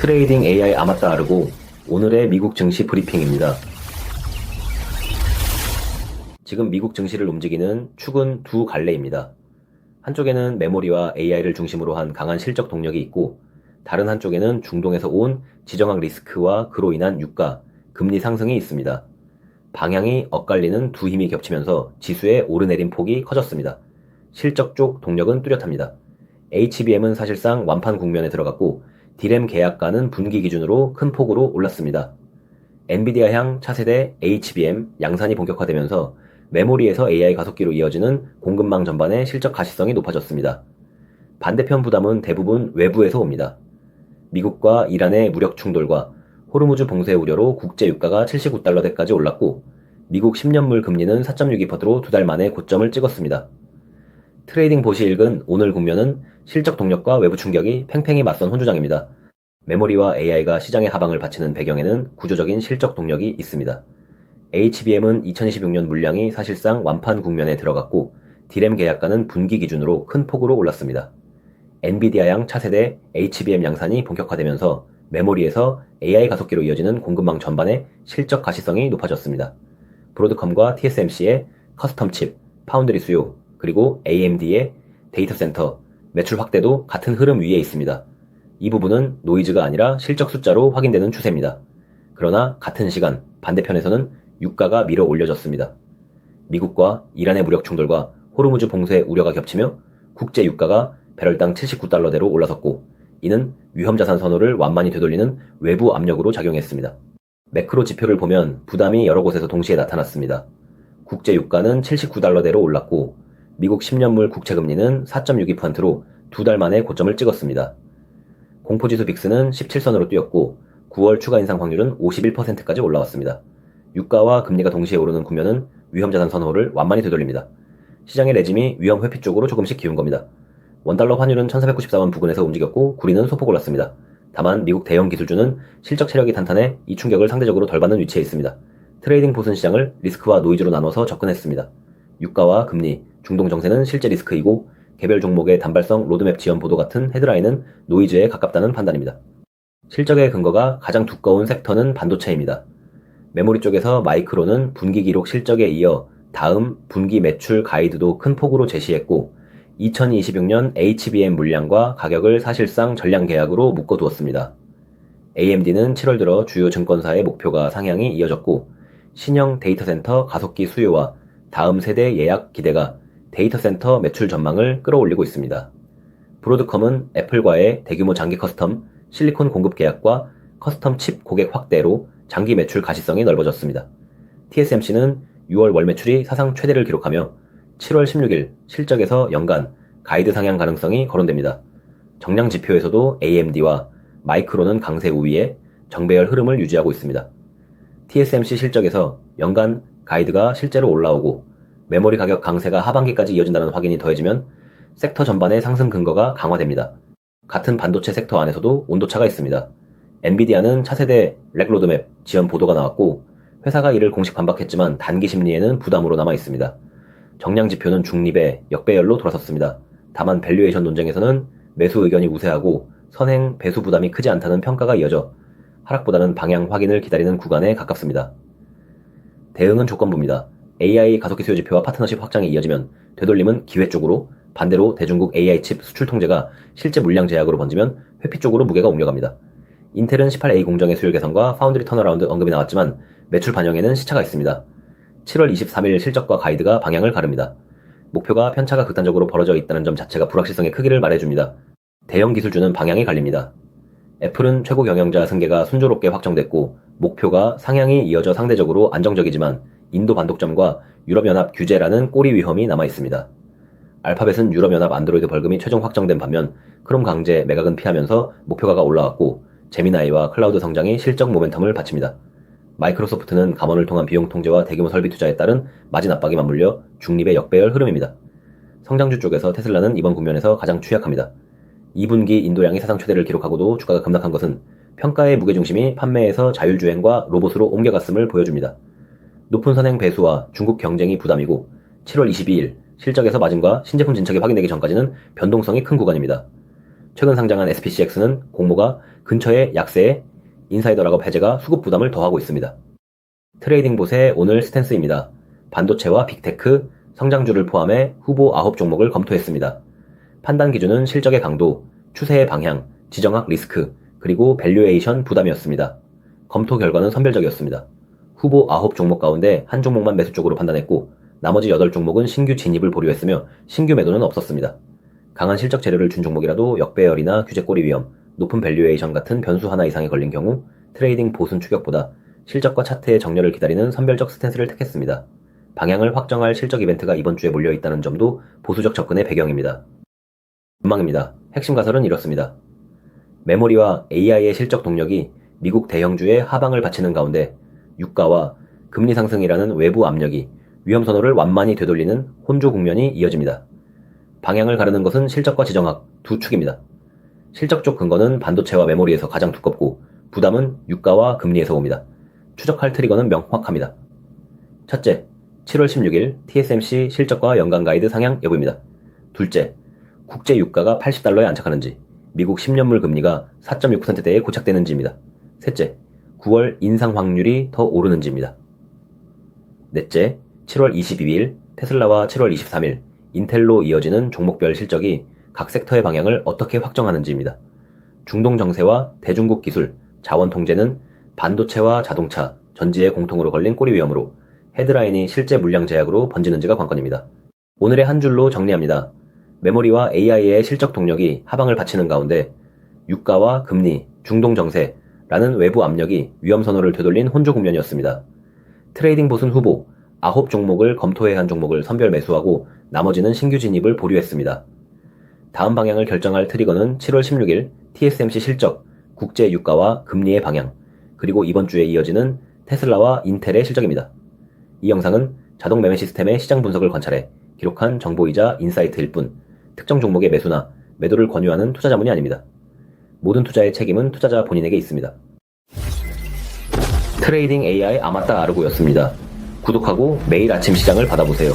트레이딩 AI 아맞다 아르고 오늘의 미국 증시 브리핑입니다. 지금 미국 증시를 움직이는 축은 두 갈래입니다. 한쪽에는 메모리와 AI를 중심으로 한 강한 실적 동력이 있고 다른 한쪽에는 중동에서 온 지정학 리스크와 그로 인한 유가, 금리 상승이 있습니다. 방향이 엇갈리는 두 힘이 겹치면서 지수의 오르내림 폭이 커졌습니다. 실적 쪽 동력은 뚜렷합니다. HBM은 사실상 완판 국면에 들어갔고 디램 계약가는 분기 기준으로 큰 폭으로 올랐습니다. 엔비디아향 차세대 HBM 양산이 본격화되면서 메모리에서 AI 가속기로 이어지는 공급망 전반의 실적 가시성이 높아졌습니다. 반대편 부담은 대부분 외부에서 옵니다. 미국과 이란의 무력 충돌과 호르무즈 봉쇄 우려로 국제 유가가 79달러대까지 올랐고 미국 10년물 금리는 4.62%로 두 달 만에 고점을 찍었습니다. 트레이딩 보시 읽은 오늘 국면은 실적 동력과 외부 충격이 팽팽히 맞선 혼조장입니다. 메모리와 AI가 시장의 하방을 바치는 배경에는 구조적인 실적 동력이 있습니다. HBM은 2026년 물량이 사실상 완판 국면에 들어갔고 디램 계약가는 분기 기준으로 큰 폭으로 올랐습니다. 엔비디아향 차세대 HBM 양산이 본격화되면서 메모리에서 AI 가속기로 이어지는 공급망 전반의 실적 가시성이 높아졌습니다. 브로드컴과 TSMC의 커스텀 칩, 파운드리 수요, 그리고 AMD의 데이터 센터, 매출 확대도 같은 흐름 위에 있습니다. 이 부분은 노이즈가 아니라 실적 숫자로 확인되는 추세입니다. 그러나 같은 시간 반대편에서는 유가가 밀어 올려졌습니다. 미국과 이란의 무력 충돌과 호르무즈 봉쇄 우려가 겹치며 국제 유가가 배럴당 79달러대로 올라섰고 이는 위험자산 선호를 완만히 되돌리는 외부 압력으로 작용했습니다. 매크로 지표를 보면 부담이 여러 곳에서 동시에 나타났습니다. 국제 유가는 79달러대로 올랐고 미국 10년물 국채금리는 4.62%로 두 달 만에 고점을 찍었습니다. 공포지수 빅스는 17선으로 뛰었고 9월 추가 인상 확률은 51%까지 올라왔습니다. 유가와 금리가 동시에 오르는 국면은 위험자산 선호를 완만히 되돌립니다. 시장의 레짐이 위험 회피 쪽으로 조금씩 기운 겁니다. 원달러 환율은 1494원 부근에서 움직였고 구리는 소폭 올랐습니다. 다만 미국 대형 기술주는 실적 체력이 탄탄해 이 충격을 상대적으로 덜 받는 위치에 있습니다. 트레이딩 포슨 시장을 리스크와 노이즈로 나눠서 접근했습니다. 유가와 금리, 중동 정세는 실제 리스크이고 개별 종목의 단발성 로드맵 지연 보도 같은 헤드라인은 노이즈에 가깝다는 판단입니다. 실적의 근거가 가장 두꺼운 섹터는 반도체입니다. 메모리 쪽에서 마이크론은 분기 기록 실적에 이어 다음 분기 매출 가이드도 큰 폭으로 제시했고 2026년 HBM 물량과 가격을 사실상 전량 계약으로 묶어두었습니다. AMD는 7월 들어 주요 증권사의 목표가 상향이 이어졌고 신형 데이터 센터 가속기 수요와 다음 세대 예약 기대가 데이터 센터 매출 전망을 끌어올리고 있습니다. 브로드컴은 애플과의 대규모 장기 커스텀, 실리콘 공급 계약과 커스텀 칩 고객 확대로 장기 매출 가시성이 넓어졌습니다. TSMC는 6월 월 매출이 사상 최대를 기록하며 7월 16일 실적에서 연간 가이드 상향 가능성이 거론됩니다. 정량 지표에서도 AMD와 마이크론은 강세 우위에 정배열 흐름을 유지하고 있습니다. TSMC 실적에서 연간 가이드가 실제로 올라오고 메모리 가격 강세가 하반기까지 이어진다는 확인이 더해지면 섹터 전반의 상승 근거가 강화됩니다. 같은 반도체 섹터 안에서도 온도차가 있습니다. 엔비디아는 차세대 렉 로드맵 지연 보도가 나왔고 회사가 이를 공식 반박했지만 단기 심리에는 부담으로 남아 있습니다. 정량 지표는 중립에 역배열로 돌아섰습니다. 다만 밸류에이션 논쟁에서는 매수 의견이 우세하고 선행 배수 부담이 크지 않다는 평가가 이어져 하락보다는 방향 확인을 기다리는 구간에 가깝습니다. 대응은 조건부입니다. AI 가속기 수요 지표와 파트너십 확장이 이어지면 되돌림은 기회 쪽으로, 반대로 대중국 AI 칩 수출 통제가 실제 물량 제약으로 번지면 회피 쪽으로 무게가 옮겨갑니다. 인텔은 18A 공정의 수율 개선과 파운드리 턴어라운드 언급이 나왔지만 매출 반영에는 시차가 있습니다. 7월 23일 실적과 가이드가 방향을 가릅니다. 목표가 편차가 극단적으로 벌어져 있다는 점 자체가 불확실성의 크기를 말해줍니다. 대형 기술주는 방향이 갈립니다. 애플은 최고 경영자 승계가 순조롭게 확정됐고 목표가 상향이 이어져 상대적으로 안정적이지만 인도 반독점과 유럽연합 규제라는 꼬리 위험이 남아있습니다. 알파벳은 유럽연합 안드로이드 벌금이 최종 확정된 반면 크롬 강제 매각은 피하면서 목표가가 올라왔고 제미나이와 클라우드 성장이 실적 모멘텀을 받칩니다. 마이크로소프트는 감원을 통한 비용 통제와 대규모 설비 투자에 따른 마진 압박이 맞물려 중립의 역배열 흐름입니다. 성장주 쪽에서 테슬라는 이번 국면에서 가장 취약합니다. 2분기 인도량이 사상 최대를 기록하고도 주가가 급락한 것은 평가의 무게중심이 판매에서 자율주행과 로봇으로 옮겨갔음을 보여줍니다. 높은 선행 배수와 중국 경쟁이 부담이고 7월 22일 실적에서 마진과 신제품 진척이 확인되기 전까지는 변동성이 큰 구간입니다. 최근 상장한 SPCX는 공모가 근처에 약세, 인사이더 락업 해제가 수급 부담을 더하고 있습니다. 트레이딩봇의 오늘 스탠스입니다. 반도체와 빅테크, 성장주를 포함해 후보 9종목을 검토했습니다. 판단 기준은 실적의 강도, 추세의 방향, 지정학 리스크, 그리고 밸류에이션 부담이었습니다. 검토 결과는 선별적이었습니다. 후보 9종목 가운데 한 종목만 매수 쪽으로 판단했고 나머지 8종목은 신규 진입을 보류했으며 신규 매도는 없었습니다. 강한 실적 재료를 준 종목이라도 역배열이나 규제꼬리 위험, 높은 밸류에이션 같은 변수 하나 이상이 걸린 경우 트레이딩 봇은 추격보다 실적과 차트의 정렬을 기다리는 선별적 스탠스를 택했습니다. 방향을 확정할 실적 이벤트가 이번 주에 몰려있다는 점도 보수적 접근의 배경입니다. 전망입니다. 핵심 가설은 이렇습니다. 메모리와 AI의 실적 동력이 미국 대형주의 하방을 받치는 가운데 유가와 금리 상승이라는 외부 압력이 위험 선호를 완만히 되돌리는 혼조 국면이 이어집니다. 방향을 가르는 것은 실적과 지정학 두 축입니다. 실적 쪽 근거는 반도체와 메모리에서 가장 두껍고 부담은 유가와 금리에서 옵니다. 추적할 트리거는 명확합니다. 첫째, 7월 16일 TSMC 실적과 연간 가이드 상향 여부입니다. 둘째, 국제 유가가 80달러에 안착하는지, 미국 10년물 금리가 4.6%대에 고착되는지입니다. 셋째, 9월 인상 확률이 더 오르는지입니다. 넷째, 7월 22일 테슬라와 7월 23일 인텔로 이어지는 종목별 실적이 각 섹터의 방향을 어떻게 확정하는지입니다. 중동 정세와 대중국 기술, 자원 통제는 반도체와 자동차, 전지에 공통으로 걸린 꼬리 위험으로 헤드라인이 실제 물량 제약으로 번지는지가 관건입니다. 오늘의 한 줄로 정리합니다. 메모리와 AI의 실적 동력이 하방을 받치는 가운데 유가와 금리, 중동 정세라는 외부 압력이 위험 선호를 되돌린 혼조 국면이었습니다. 트레이딩 봇은 후보 9종목을 검토해야 한 종목을 선별 매수하고 나머지는 신규 진입을 보류했습니다. 다음 방향을 결정할 트리거는 7월 16일 TSMC 실적, 국제 유가와 금리의 방향, 그리고 이번 주에 이어지는 테슬라와 인텔의 실적입니다. 이 영상은 자동 매매 시스템의 시장 분석을 관찰해 기록한 정보이자 인사이트일 뿐 특정 종목의 매수나 매도를 권유하는 투자 자문이 아닙니다. 모든 투자의 책임은 투자자 본인에게 있습니다. 트레이딩 AI 아마따 아르고였습니다. 구독하고 매일 아침 시장을 받아보세요.